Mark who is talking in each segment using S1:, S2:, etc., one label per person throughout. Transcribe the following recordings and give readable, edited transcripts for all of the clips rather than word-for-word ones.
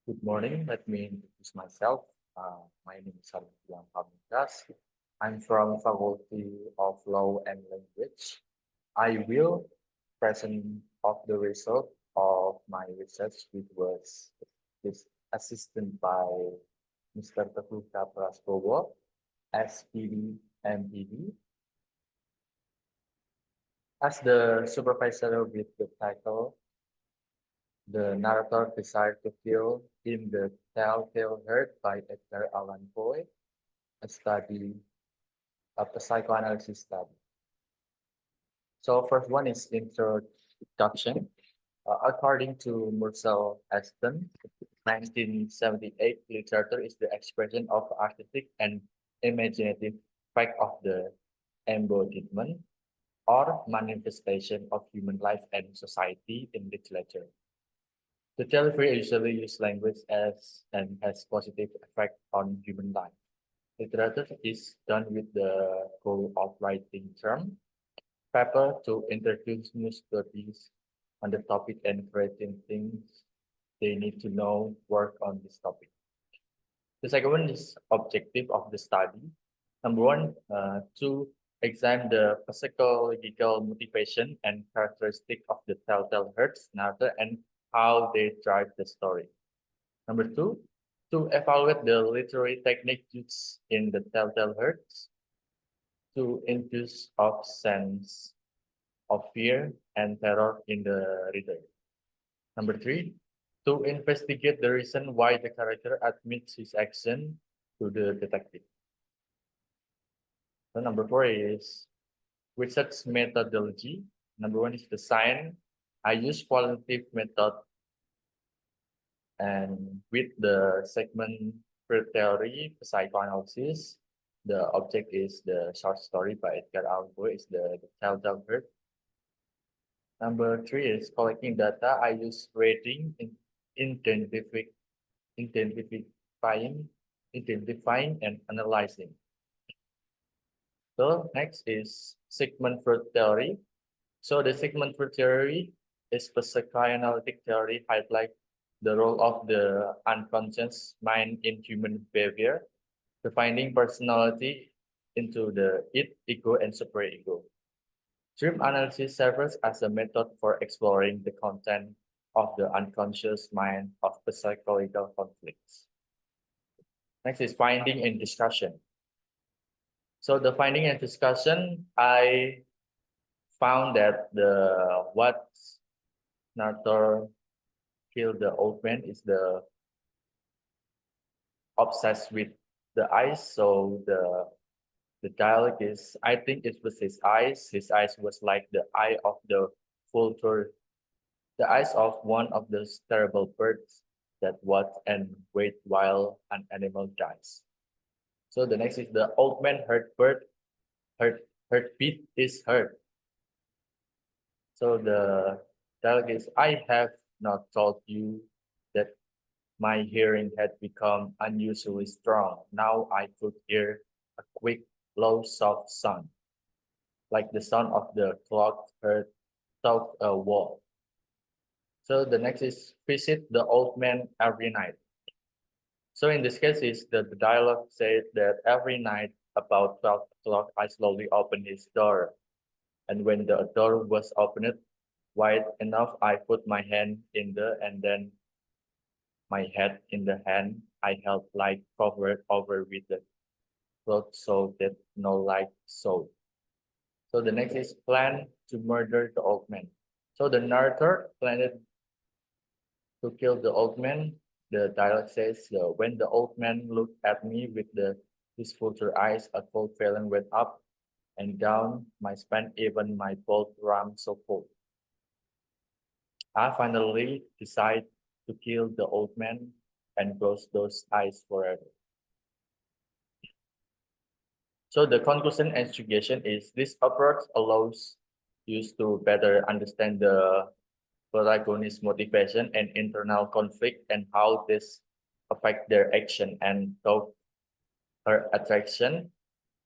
S1: Good morning. Let me introduce myself. My name is Edgar Allan. I'm from Faculty of Law and Language. I will present of the result of my research, which was this assisted by Mr. Teguh Prastowo, SPD, MPD, as the supervisor with the title The Narrator Desired to Kill in the Telltale Heart by Edgar Allan Poe, a study of the psychoanalysis study. So first one is introduction. According to Marcel Aston, 1978, literature is the expression of artistic and imaginative fact of the embodiment or manifestation of human life and society in literature. The telephone usually use language as and has positive effect on human life. Literature is done with the goal of writing term, paper to introduce new studies on the topic and creating things they need to know, work on this topic. The second one is objective of the study. Number one, to examine the psychological motivation and characteristic of the telltale hearts narrator and how they drive the story. Number two, to evaluate the literary technique used in the telltale hearts to induce a sense of fear and terror in the reader. Number three, to investigate the reason why the character admits his action to the detective. So number four is research methodology. Number one is the science. I use qualitative method and with the segment theory, psychoanalysis. The object is the short story by Edgar Allan Poe, is the telltale heart. Number three is collecting data. I use rating, identifying, identifying, identifying, and analyzing. So next is segment fruit theory. So the segment fruit theory is the psychoanalytic theory highlight the role of the unconscious mind in human behavior, defining personality into the id, ego, and superego. Dream analysis serves as a method for exploring the content of the unconscious mind of the psychological conflicts. Next is finding and discussion. So the finding and discussion, I found that the what narrator killed the old man is the obsessed with the eyes. So the dialogue is, I think it was his eyes. His eyes was like the eye of the vulture, the eyes of one of those terrible birds that watch and wait while an animal dies. So the next is the old man heard bird, heartbeat is heard. So the dialogue is, I have not told you that my hearing had become unusually strong. Now I could hear a quick, low, soft sound, like the sound of the clock heard through a wall. So the next is visit the old man every night. So in this case, is the dialogue said that every night about 12 o'clock, I slowly opened his door. And when the door was opened wide enough, I put my hand in the and then my head in the hand I held like covered over with the cloth so that no light showed. So the next is plan to murder the old man. So the narrator planned to kill the old man. The dialogue says, when the old man looked at me with his vulture eyes, a cold feeling went up and down my spine, even my both arms so cold. I finally decide to kill the old man and close those eyes forever. So the conclusion and suggestion is this approach allows you to better understand the protagonist's motivation and internal conflict and how this affect their action and thought her attraction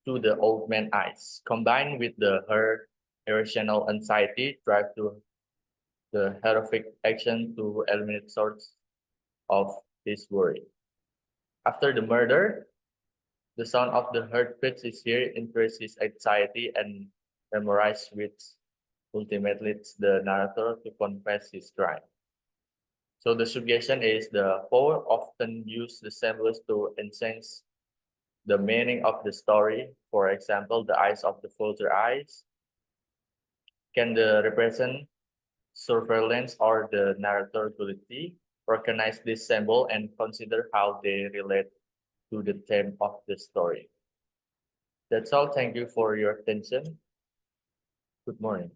S1: to the old man eyes, combined with her irrational anxiety drive to the horrific action to eliminate source of his worry. After the murder, the sound of the heartbeats is here increases his anxiety and memorize which ultimately leads the narrator to confess his crime. So the suggestion is the Poe often use the symbols to enhance the meaning of the story. For example, the eyes of the vulture eyes can the represent surveillance or the narrator ability recognize this symbol and consider how they relate to the theme of the story. That's all. Thank you for your attention. Good morning.